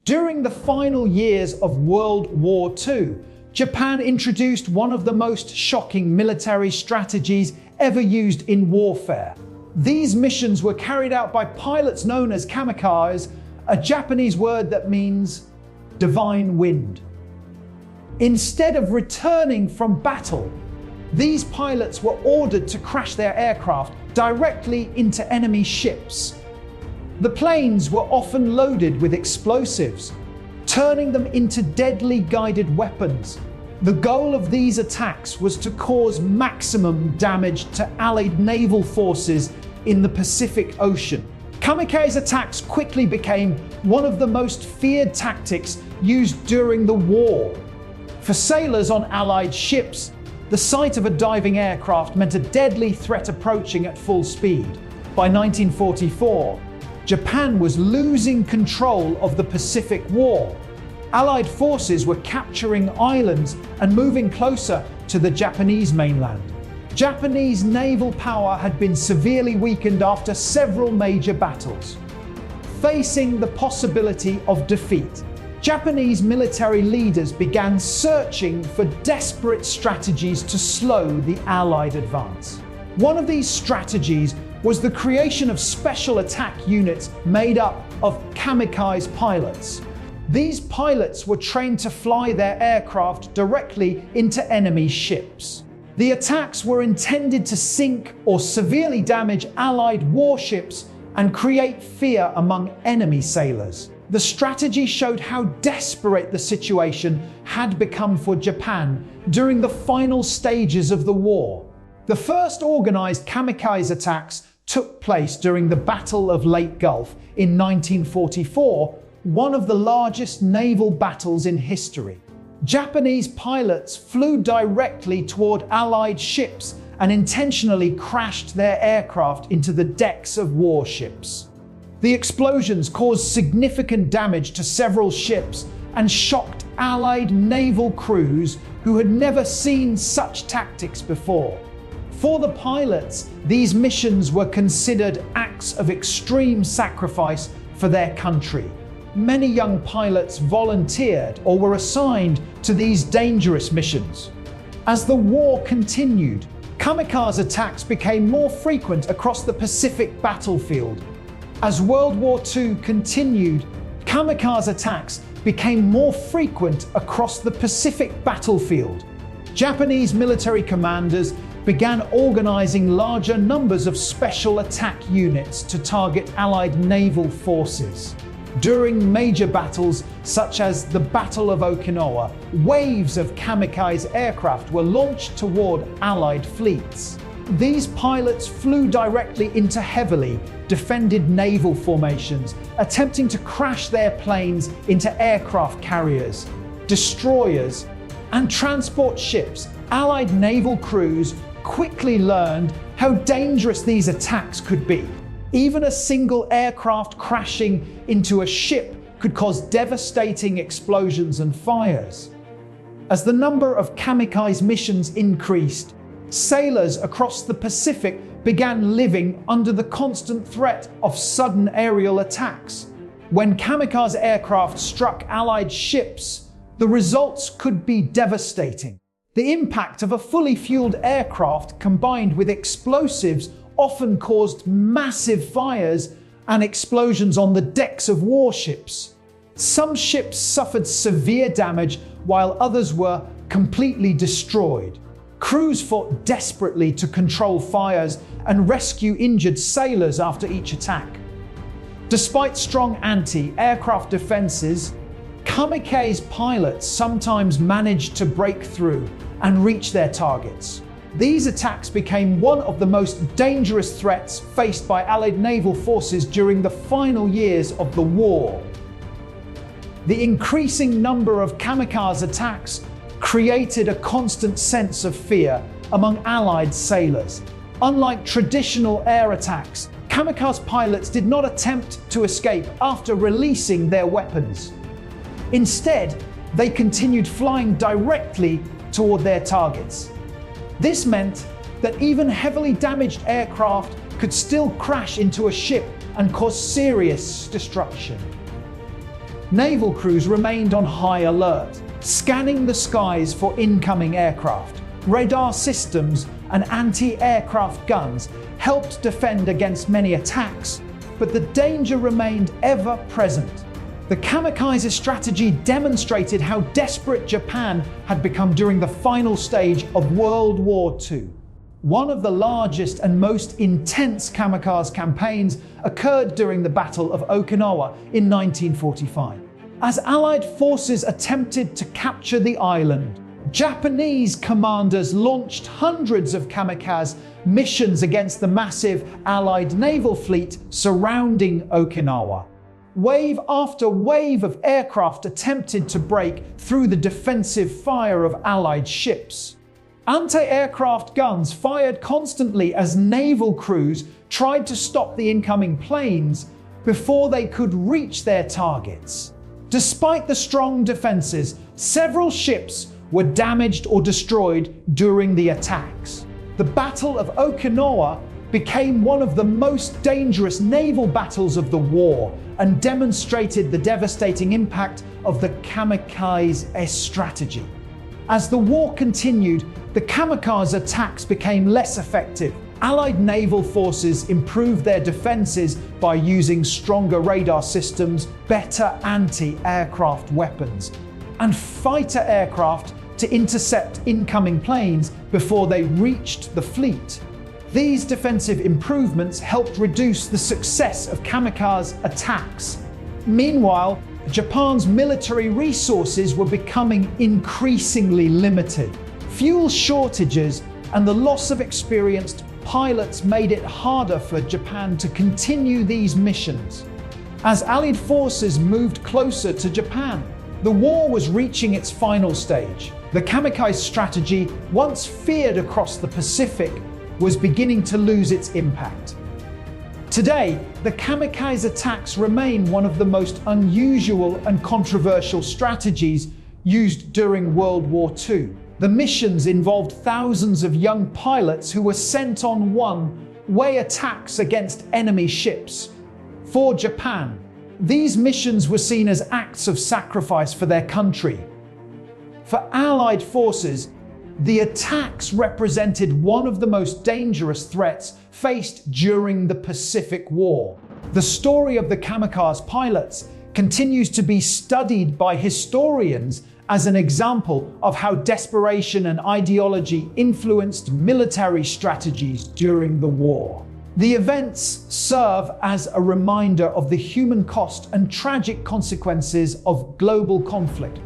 During the final years of World War II, Japan introduced one of the most shocking military strategies ever used in warfare. These missions were carried out by pilots known as Kamikaze, a Japanese word that means divine wind. Instead of returning from battle, these pilots were ordered to crash their aircraft directly into enemy ships. The planes were often loaded with explosives, turning them into deadly guided weapons. The goal of these attacks was to cause maximum damage to Allied naval forces in the Pacific Ocean. Kamikaze attacks quickly became one of the most feared tactics used during the war. For sailors on Allied ships, the sight of a diving aircraft meant a deadly threat approaching at full speed. By 1944, Japan was losing control of the Pacific War. Allied forces were capturing islands and moving closer to the Japanese mainland. Japanese naval power had been severely weakened after several major battles. Facing the possibility of defeat, Japanese military leaders began searching for desperate strategies to slow the Allied advance. One of these strategies was the creation of special attack units made up of kamikaze pilots. These pilots were trained to fly their aircraft directly into enemy ships. The attacks were intended to sink or severely damage Allied warships and create fear among enemy sailors. The strategy showed how desperate the situation had become for Japan during the final stages of the war. The first organized kamikaze attacks took place during the Battle of Lake Gulf in 1944, one of the largest naval battles in history. Japanese pilots flew directly toward Allied ships and intentionally crashed their aircraft into the decks of warships. The explosions caused significant damage to several ships and shocked Allied naval crews who had never seen such tactics before. For the pilots, these missions were considered acts of extreme sacrifice for their country. Many young pilots volunteered or were assigned to these dangerous missions. As the war continued, kamikaze attacks became more frequent across the Pacific battlefield. As World War II continued, kamikaze attacks became more frequent across the Pacific battlefield. Japanese military commanders began organizing larger numbers of special attack units to target Allied naval forces. During major battles, such as the Battle of Okinawa, waves of kamikaze aircraft were launched toward Allied fleets. These pilots flew directly into heavily defended naval formations, attempting to crash their planes into aircraft carriers, destroyers, and transport ships. Allied naval crews quickly learned how dangerous these attacks could be. Even a single aircraft crashing into a ship could cause devastating explosions and fires. As the number of kamikaze missions increased, sailors across the Pacific began living under the constant threat of sudden aerial attacks. When kamikaze aircraft struck Allied ships, the results could be devastating. The impact of a fully fueled aircraft combined with explosives often caused massive fires and explosions on the decks of warships. Some ships suffered severe damage while others were completely destroyed. Crews fought desperately to control fires and rescue injured sailors after each attack. Despite strong anti-aircraft defenses, kamikaze pilots sometimes managed to break through and reach their targets. These attacks became one of the most dangerous threats faced by Allied naval forces during the final years of the war. The increasing number of kamikaze attacks created a constant sense of fear among Allied sailors. Unlike traditional air attacks, kamikaze pilots did not attempt to escape after releasing their weapons. Instead, they continued flying directly toward their targets. This meant that even heavily damaged aircraft could still crash into a ship and cause serious destruction. naval crews remained on high alert, scanning the skies for incoming aircraft. Radar systems and anti-aircraft guns helped defend against many attacks, but the danger remained ever present. The Kamikaze strategy demonstrated how desperate Japan had become during the final stage of World War II. One of the largest and most intense kamikaze campaigns occurred during the Battle of Okinawa in 1945. As Allied forces attempted to capture the island, Japanese commanders launched hundreds of kamikaze missions against the massive Allied naval fleet surrounding Okinawa. Wave after wave of aircraft attempted to break through the defensive fire of Allied ships. Anti-aircraft guns fired constantly as naval crews tried to stop the incoming planes before they could reach their targets. Despite the strong defenses, several ships were damaged or destroyed during the attacks. The Battle of Okinawa became one of the most dangerous naval battles of the war and demonstrated the devastating impact of the kamikaze strategy. As the war continued, the kamikaze attacks became less effective. Allied naval forces improved their defenses by using stronger radar systems, better anti-aircraft weapons, and fighter aircraft to intercept incoming planes before they reached the fleet. These defensive improvements helped reduce the success of kamikaze attacks. Meanwhile, Japan's military resources were becoming increasingly limited. Fuel shortages and the loss of experienced pilots made it harder for Japan to continue these missions. As Allied forces moved closer to Japan, the war was reaching its final stage. The kamikaze strategy, once feared across the Pacific, was beginning to lose its impact. Today, the kamikaze attacks remain one of the most unusual and controversial strategies used during World War II. The missions involved thousands of young pilots who were sent on one-way attacks against enemy ships. For Japan, these missions were seen as acts of sacrifice for their country. For Allied forces, the attacks represented one of the most dangerous threats faced during the Pacific War. The story of the kamikaze pilots continues to be studied by historians as an example of how desperation and ideology influenced military strategies during the war. The events serve as a reminder of the human cost and tragic consequences of global conflict,